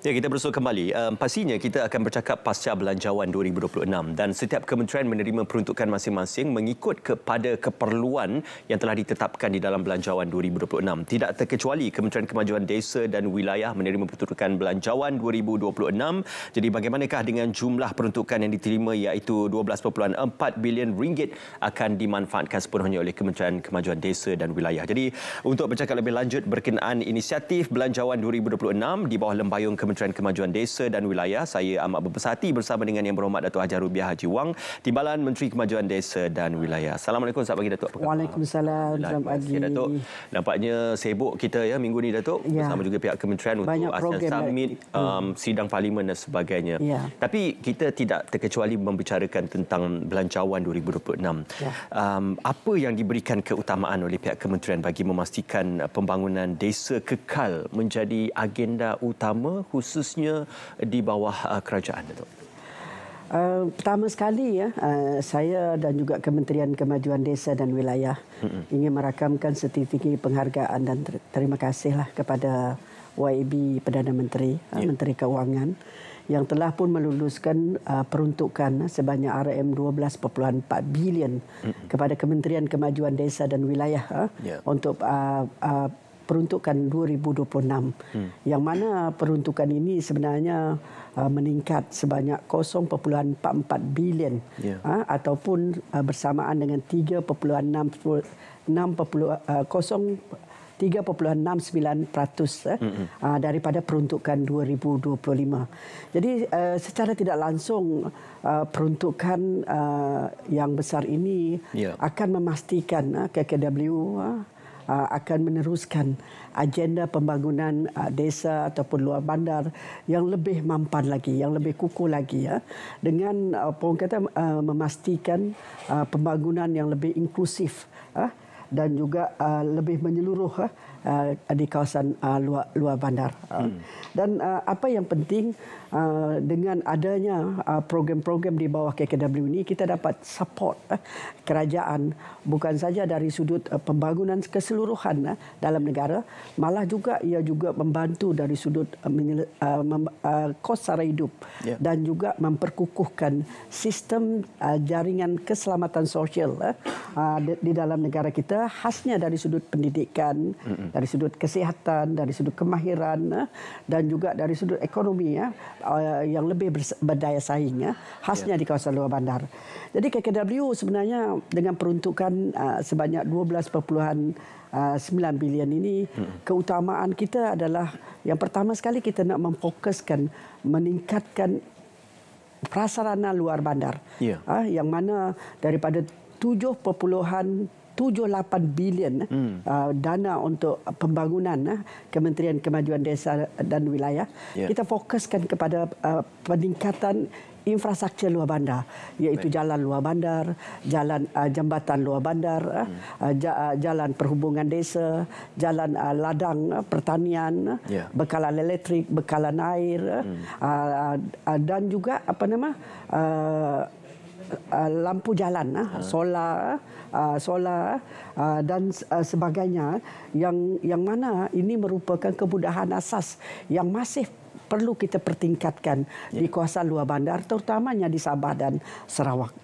Ya, kita bersua kembali. Pastinya kita akan bercakap pasca belanjawan 2026 dan setiap kementerian menerima peruntukan masing-masing mengikut kepada keperluan yang telah ditetapkan di dalam belanjawan 2026. Tidak terkecuali Kementerian Kemajuan Desa dan Wilayah menerima peruntukan belanjawan 2026. Jadi bagaimanakah dengan jumlah peruntukan yang diterima iaitu 12.4 bilion ringgit akan dimanfaatkan sepenuhnya oleh Kementerian Kemajuan Desa dan Wilayah. Jadi untuk bercakap lebih lanjut berkenaan inisiatif belanjawan 2026 di bawah lembayung Kementerian Kemajuan Desa dan Wilayah, saya amat berbesar hati bersama dengan Yang Berhormat Datuk Haji Rubiah Haji Wang, Timbalan Menteri Kemajuan Desa dan Wilayah. Assalamualaikum, selamat pagi Datuk. Waalaikumsalam, selamat pagi. Datuk. Nampaknya sibuk kita ya minggu ni Datuk, bersama juga pihak kementerian untuk ASEAN Summit, sidang parlimen dan sebagainya. Tapi kita tidak terkecuali membicarakan tentang belanjawan 2026. Apa yang diberikan keutamaan oleh pihak kementerian bagi memastikan pembangunan desa kekal menjadi agenda utama khususnya di bawah kerajaan, Datuk? Pertama sekali saya dan juga Kementerian Kemajuan Desa dan Wilayah ingin merakamkan setinggi penghargaan dan terima kasihlah kepada YB Perdana Menteri, Menteri Keuangan yang telah pun meluluskan peruntukan sebanyak RM12.4 bilion kepada Kementerian Kemajuan Desa dan Wilayah untuk peruntukan 2026 yang mana peruntukan ini sebenarnya meningkat sebanyak 0.44 bilion ataupun bersamaan dengan 3.69% daripada peruntukan 2025. Jadi secara tidak langsung peruntukan yang besar ini akan memastikan KKW akan meneruskan agenda pembangunan desa ataupun luar bandar yang lebih mampan lagi, yang lebih kukuh lagi dengan orang kata memastikan pembangunan yang lebih inklusif dan juga lebih menyeluruh di kawasan luar bandar. Dan apa yang penting dengan adanya program-program di bawah KKW ini, kita dapat support kerajaan bukan saja dari sudut pembangunan keseluruhan dalam negara, malah juga ia juga membantu dari sudut kos sara hidup dan juga memperkukuhkan sistem jaringan keselamatan sosial di dalam negara kita, khasnya dari sudut pendidikan, dari sudut kesihatan, dari sudut kemahiran dan juga dari sudut ekonomi yang lebih berdaya saing khasnya di kawasan luar bandar. Jadi KKW sebenarnya dengan peruntukan sebanyak 12.9 bilion ini, keutamaan kita adalah yang pertama sekali kita nak memfokuskan meningkatkan prasarana luar bandar yang mana daripada 7.78 bilion dana untuk pembangunan Kementerian Kemajuan Desa dan Wilayah, kita fokuskan kepada peningkatan infrastruktur luar bandar, iaitu jalan luar bandar, jalan jambatan luar bandar, jalan perhubungan desa, jalan ladang pertanian, bekalan elektrik, bekalan air, dan juga lampu jalan, solar dan sebagainya yang mana ini merupakan kemudahan asas yang masih perlu kita pertingkatkan di kawasan luar bandar, terutamanya di Sabah dan Sarawak.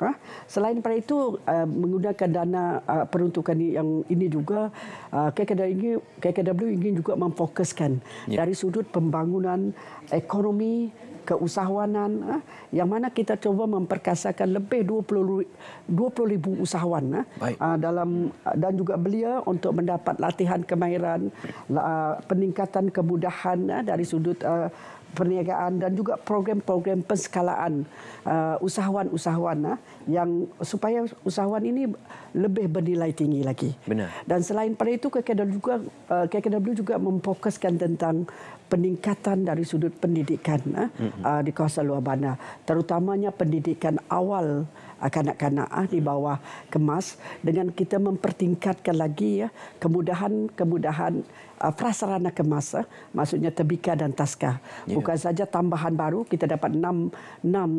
Selain daripada itu, menggunakan dana peruntukan yang ini juga, KKW ingin juga memfokuskan dari sudut pembangunan ekonomi, keusahawanan, yang mana kita cuba memperkasakan lebih 20,000 usahawan dan juga belia untuk mendapat latihan kemahiran, peningkatan kemudahan dari sudut perniagaan dan juga program-program penskalaan usahawan-usahawan yang supaya usahawan ini lebih bernilai tinggi lagi. Benar. Dan selain pada itu KKW juga memfokuskan tentang peningkatan dari sudut pendidikan di kawasan luar bandar, terutamanya pendidikan awal kanak-kanak di bawah kemas dengan kita mempertingkatkan lagi kemudahan prasarana kemas, maksudnya tebika dan taska. Bukan saja tambahan baru, kita dapat 6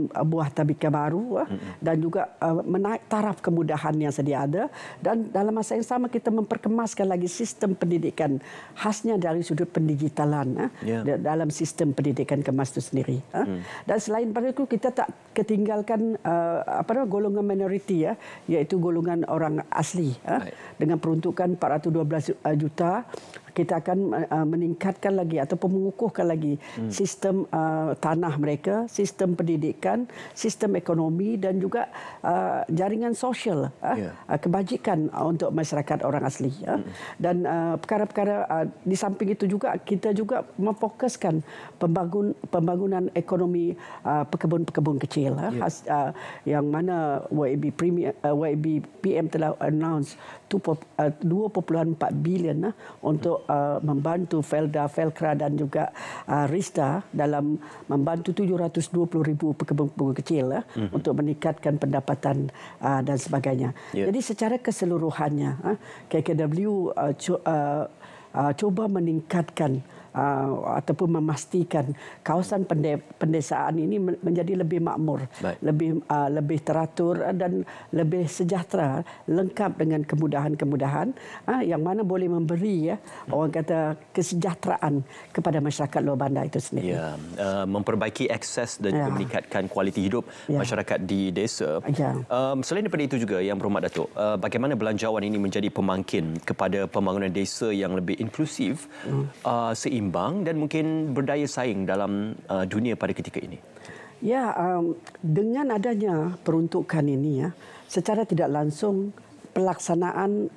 buah tebika baru dan juga menaik taraf kemudahan yang sedia ada, dan dalam masa yang sama kita memperkemaskan lagi sistem pendidikan khasnya dari sudut pendigitalan dalam sistem pendidikan kemas itu sendiri. Dan selain pada itu kita tak ketinggalkan golongan minoriti, iaitu golongan orang asli, dengan peruntukan 412 juta. Kita akan meningkatkan lagi ataupun mengukuhkan lagi sistem tanah mereka, sistem pendidikan, sistem ekonomi dan juga jaringan sosial, kebajikan untuk masyarakat orang asli. Dan perkara-perkara di samping itu juga kita juga memfokuskan pembangunan ekonomi pekebun-pekebun kecil, yang mana YB PM telah announce 2.4 bilion untuk membantu Felda, Felkra dan juga Rista dalam membantu 720,000 pekebun-pekebun kecil untuk meningkatkan pendapatan dan sebagainya. Jadi secara keseluruhannya KKW cuba meningkatkan ataupun memastikan kawasan pendesaan ini menjadi lebih makmur, lebih teratur dan lebih sejahtera, lengkap dengan kemudahan-kemudahan yang mana boleh memberi orang kata kesejahteraan kepada masyarakat luar bandar itu sendiri. Memperbaiki akses dan juga meningkatkan kualiti hidup masyarakat di desa. Selain daripada itu juga, Yang Berhormat Datuk, bagaimana belanjawan ini menjadi pemangkin kepada pembangunan desa yang lebih inklusif, seimbang dan mungkin berdaya saing dalam dunia pada ketika ini? Dengan adanya peruntukan ini, secara tidak langsung pelaksanaan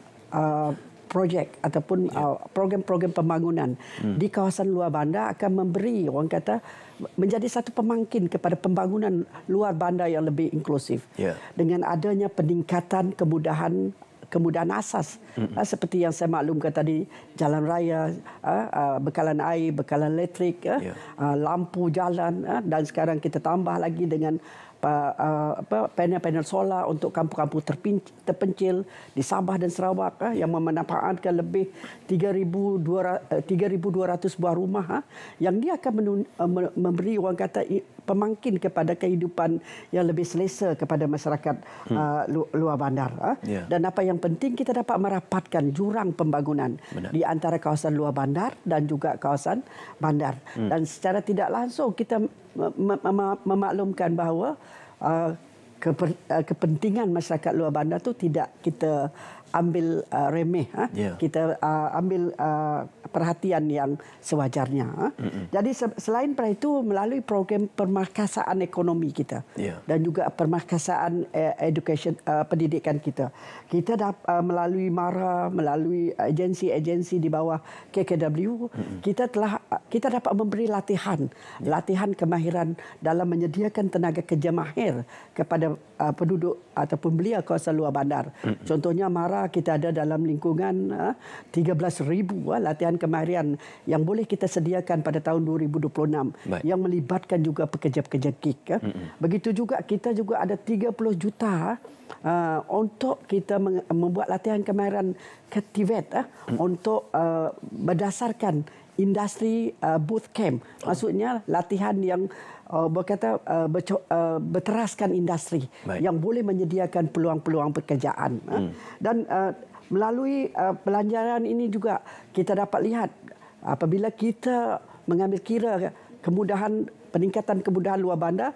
projek ataupun program-program pembangunan di kawasan luar bandar akan memberi, orang kata, menjadi satu pemangkin kepada pembangunan luar bandar yang lebih inklusif. Dengan adanya peningkatan kemudahan asas, seperti yang saya maklumkan tadi, jalan raya, bekalan air, bekalan elektrik, lampu jalan, dan sekarang kita tambah lagi dengan panel-panel solar untuk kampung-kampung terpencil di Sabah dan Sarawak, yang memanfaatkan lebih 3,200 buah rumah, yang dia akan memberi, orang kata, pemangkin kepada kehidupan yang lebih selesa kepada masyarakat luar bandar. Dan apa yang penting, kita dapat merapatkan jurang pembangunan di antara kawasan luar bandar dan juga kawasan bandar. Dan secara tidak langsung kita memaklumkan bahawa kepentingan masyarakat luar bandar itu tidak kita ambil remeh, kita ambil perhatian yang sewajarnya. Jadi selain pada itu, melalui program permarkasaan ekonomi kita dan juga permarkasaan pendidikan kita melalui MARA, melalui agensi-agensi di bawah KKW, kita dapat memberi latihan kemahiran dalam menyediakan tenaga kerja mahir kepada penduduk ataupun belia kawasan luar bandar. Contohnya MARA kita ada dalam lingkungan 13,000 latihan kemahiran yang boleh kita sediakan pada tahun 2026 yang melibatkan juga pekerja-pekerja gig. Begitu juga kita juga ada 30 juta untuk kita membuat latihan kemahiran ke TVET untuk berdasarkan industri boot camp. Maksudnya latihan yang berteraskan industri yang boleh menyediakan peluang-peluang pekerjaan. Dan melalui pelancaran ini juga kita dapat lihat apabila kita mengambil kira peningkatan kemudahan luar bandar,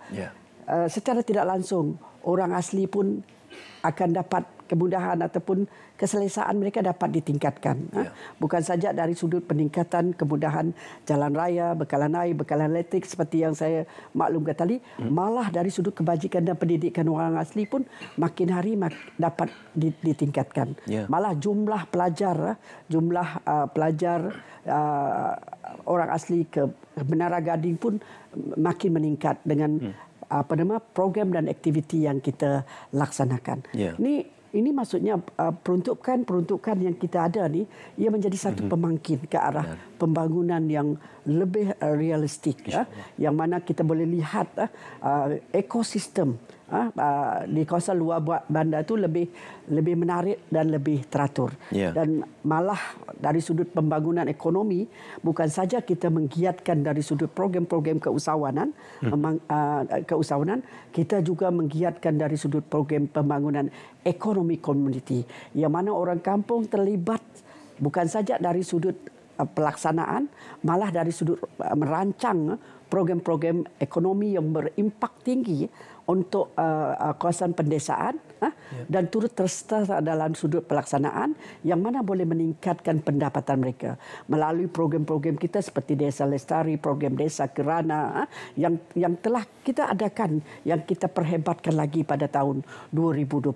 secara tidak langsung orang asli pun akan dapat kemudahan ataupun keselesaan mereka dapat ditingkatkan. Bukan saja dari sudut peningkatan kemudahan jalan raya, bekalan air, bekalan elektrik seperti yang saya maklumkan tadi, malah dari sudut kebajikan dan pendidikan orang asli pun makin hari dapat ditingkatkan. Malah jumlah pelajar orang asli ke Menara Gading pun makin meningkat dengan program dan aktiviti yang kita laksanakan. Ini maksudnya peruntukan yang kita ada ni, ia menjadi satu pemangkin ke arah pembangunan yang lebih realistik, yang mana kita boleh lihat ekosistem di kawasan luar bandar itu lebih menarik dan lebih teratur. Dan malah dari sudut pembangunan ekonomi, bukan saja kita menggiatkan dari sudut program-program keusahawanan, kita juga menggiatkan dari sudut program pembangunan ekonomi komuniti, yang mana orang kampung terlibat bukan saja dari sudut pelaksanaan, malah dari sudut merancang program-program ekonomi yang berimpak tinggi untuk kawasan pendesaan dan turut terserta dalam sudut pelaksanaan yang mana boleh meningkatkan pendapatan mereka melalui program-program kita seperti Desa Lestari, program Desa Kerana yang telah kita adakan, yang kita perhebatkan lagi pada tahun 2026.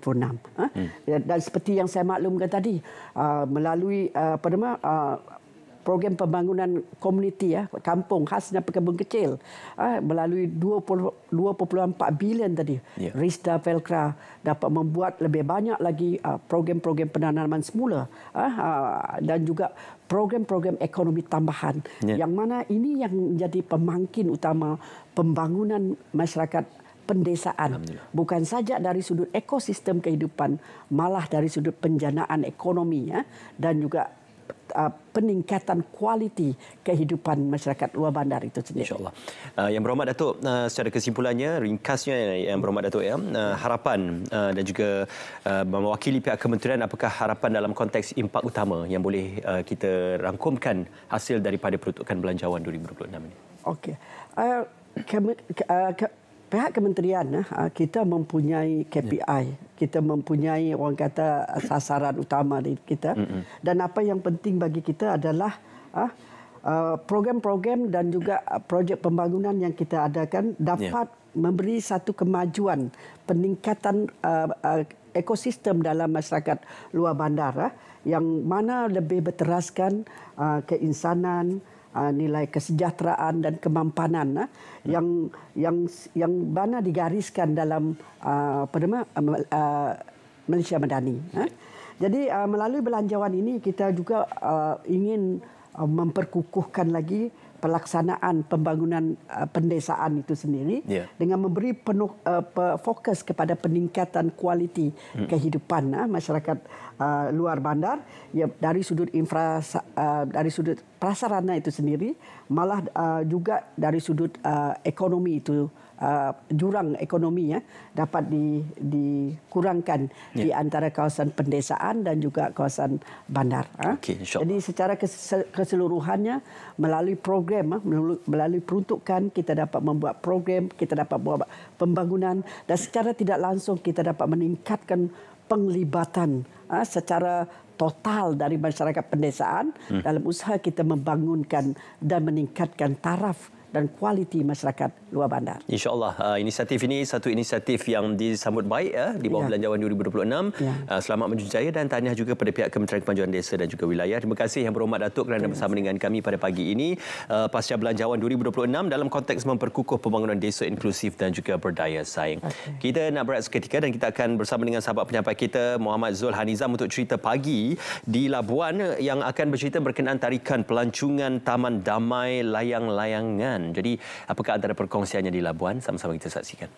Dan seperti yang saya maklumkan tadi, melalui program pembangunan komuniti kampung khasnya pekebun kecil melalui 2.4 bilion tadi. Risda Velcra dapat membuat lebih banyak lagi program-program penanaman semula dan juga program-program ekonomi tambahan yang mana ini yang menjadi pemangkin utama pembangunan masyarakat pendesaan, bukan saja dari sudut ekosistem kehidupan, malah dari sudut penjanaan ekonomi dan juga peningkatan kualiti kehidupan masyarakat luar bandar itu sendiri. InsyaAllah. Yang Berhormat Datuk, secara kesimpulannya, ringkasnya Yang Berhormat Datuk, harapan dan juga mewakili pihak kementerian, apakah harapan dalam konteks impak utama yang boleh kita rangkumkan hasil daripada peruntukan belanjawan 2026 ini? Okey. Pihak kementerian kita mempunyai KPI, kita mempunyai orang kata sasaran utama kita, dan apa yang penting bagi kita adalah program-program dan juga projek pembangunan yang kita adakan dapat memberi satu kemajuan peningkatan ekosistem dalam masyarakat luar bandar yang mana lebih berteraskan keinsanan, nilai kesejahteraan dan kemampanan yang mana digariskan dalam Malaysia Madani. Jadi melalui belanjawan ini kita juga ingin memperkukuhkan lagi pelaksanaan pembangunan pendesaan itu sendiri dengan memberi penuh fokus kepada peningkatan kualiti kehidupan masyarakat luar bandar dari sudut dari sudut prasarana itu sendiri, malah juga dari sudut ekonomi itu, jurang ekonomi dapat dikurangkan di antara kawasan pendesaan dan juga kawasan bandar. Jadi secara keseluruhannya melalui program, melalui peruntukan kita dapat membuat program, kita dapat buat pembangunan dan secara tidak langsung kita dapat meningkatkan penglibatan secara total dari masyarakat pendesaan dalam usaha kita membangunkan dan meningkatkan taraf dan kualiti masyarakat luar bandar. InsyaAllah inisiatif ini satu inisiatif yang disambut baik di bawah belanjawan 2026. Selamat menjaya dan tahniah juga pada pihak Kementerian Kemajuan Desa dan juga Wilayah. Terima kasih Yang Berhormat Datuk kerana bersama dengan kami pada pagi ini pasca belanjawan 2026 dalam konteks memperkukuh pembangunan desa inklusif dan juga berdaya saing. Kita nak berehat seketika dan kita akan bersama dengan sahabat penyampai kita Muhammad Zul Hanizam untuk cerita pagi di Labuan yang akan bercerita berkenaan tarikan pelancongan Taman Damai Layang-Layangan. Jadi, apakah antara perkongsiannya di Labuan? Sama-sama kita saksikan.